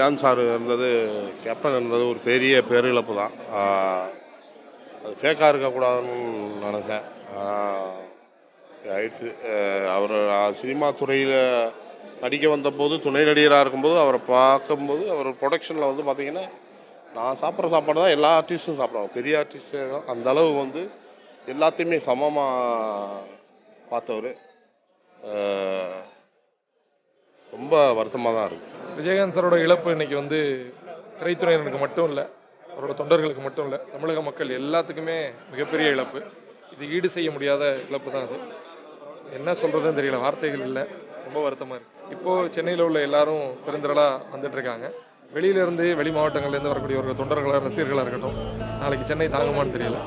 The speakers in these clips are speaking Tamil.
ஜான் சார் இருந்தது, கேப்டன் இருந்தது ஒரு பெரிய பேரிழப்பு தான். அது ஃபேக்காக இருக்கக்கூடாதுன்னு நினச்சேன். ஆயிடுச்சு. அவர் சினிமா துறையில் நடிக்க வந்தபோது, துணை நடிகராக இருக்கும்போது அவரை பார்க்கும்போது, அவர் ப்ரொடக்ஷனில் வந்து பார்த்திங்கன்னா, நான் சாப்பிட்ற சாப்பாடு தான் எல்லா ஆர்டிஸ்ட்டும் சாப்பிடுவாங்க. பெரிய ஆர்டிஸ்ட்டு தான் அந்த அளவு வந்து எல்லாத்தையுமே சமமாக பார்த்தவர். ரொம்ப வருத்தமாக தான் இருக்குது. விஜயகாந்த் சாரோட இழப்பு இன்னைக்கு வந்து திரைத்துறையினருக்கு மட்டும் இல்லை, அவரோட தொண்டர்களுக்கு மட்டும் இல்லை, தமிழக மக்கள் எல்லாத்துக்குமே மிகப்பெரிய இழப்பு. இது ஈடு செய்ய முடியாத இழப்பு தான். அது என்ன சொல்கிறதுன்னு தெரியல, வார்த்தைகள் இல்லை. ரொம்ப வருத்தமாக இருக்குது. இப்போது சென்னையில் உள்ள எல்லாரும் பெருந்திரளாக வந்துட்டுருக்காங்க. வெளியிலேருந்து வெளி மாவட்டங்கள்லேருந்து வரக்கூடிய தொண்டர்களாக ரசிகர்களாக இருக்கட்டும், நாளைக்கு சென்னை தாங்குமான்னு தெரியல.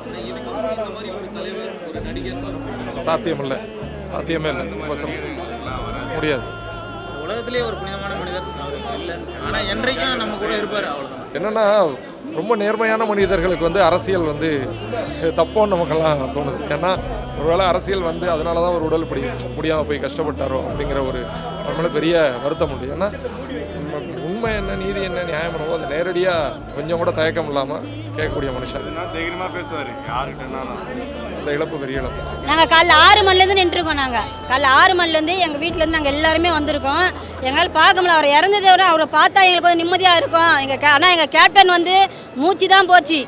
சாத்தியமில்லை, சாத்தியமே இல்லை. முடியாது. உலகத்திலேயே ஒரு புனிதமான மனிதர் அவருக்கு இல்லை. ஆனால் என்றைக்கும் நம்ம கூட இருப்பார். அவ்வளோதான். என்னென்னா ரொம்ப நேர்மையான மனிதர்களுக்கு வந்து அரசியல் வந்து தப்போன்னு நமக்கெல்லாம் தோணுது. ஏன்னா ஒருவேளை அரசியல் வந்து அதனால தான் ஒரு உடல் முடியாமல் போய் கஷ்டப்பட்டாரோ அப்படிங்கிற ஒரு அவங்கள பெரிய வருத்தம் உண்டு. ஏன்னா உண்மை என்ன, நீதி என்ன, நியாயம் என்னவோ அதை நேரடியாக கொஞ்சம் கூட தயக்கம் இல்லாமல் கேட்கக்கூடிய மனுஷன். தைரியமாக பேசுவார் யாருக்கிட்டனாலும். அந்த இழப்பு பெரிய இழப்பு. நாங்கள் காலைல 6 மணிலேருந்து நின்றுருக்கோம். நாங்கள் காலைல 6 மணிலேருந்து எங்கள் வீட்டிலேருந்து நாங்கள் எல்லாருமே வந்திருக்கோம். எங்களால் பார்க்க முடியல. அவர் இறந்ததை விட அவரை பார்த்தா எங்களுக்கு வந்து நிம்மதியாக இருக்கும். ஆனால் எங்கள் கேப்டன் வந்து மூச்சு தான் போச்சு.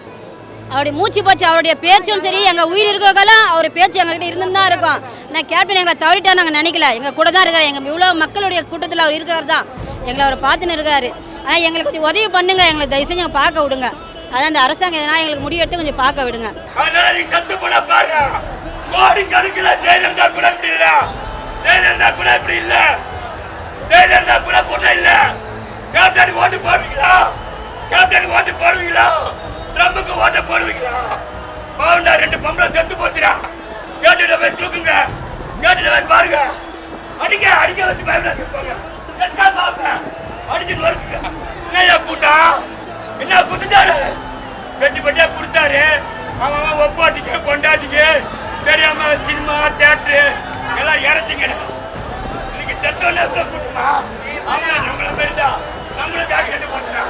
அவருடைய மூச்சு போச்சு. அவருடைய பேச்சும் சரி, எங்கள் உயிர் இருக்கிறவங்களும் அவர் பேச்சு எங்கள்கிட்ட இருந்து தான் இருக்கும். நான் கேப்டன் எங்களை தவறிட்டா நாங்கள் நினைக்கல. எங்கள் கூட தான் இருக்கிறார். எங்கள் இவ்வளோ மக்களுடைய கூட்டத்தில் அவர் இருக்கிறார் தான். எங்களை அவர் பார்த்துன்னு இருக்காரு. ஆனால் எங்களுக்கு கொஞ்சம் உதவி பண்ணுங்க, எங்களை தயவு செஞ்சு பார்க்க விடுங்க. அதான் இந்த அரசாங்கம் எதனா எங்களுக்கு முடிவெடுத்து கொஞ்சம் பார்க்க விடுங்க. ட்ரம்புக்கு ஓட்ட போடுவீங்களா? பாவண்டா 2 பொம்பளை செத்து போச்சுடா. கேட்டுட்டு போய் தூக்குங்க, கேட்டுட்டு போய் பாருங்க. அடிக்க அடிக்க வச்சு பயப்படாது போங்க. அடிச்சுட்டு வருங்க. என்னையா கூட்டம், என்ன குத்துட்டாரு? பெட்டி பெட்டியா கொடுத்தாரு. அவன் ஒப்பாட்டிக்கு கொண்டாட்டிக்கு தெரியாம சினிமா தியேட்டரு எல்லாம் இறச்சிக்கடா. இன்னைக்கு செத்தோன்னு கூட்டமா அவங்கள நம்மள பெரிதா நம்மளுக்காக என்ன பண்றா?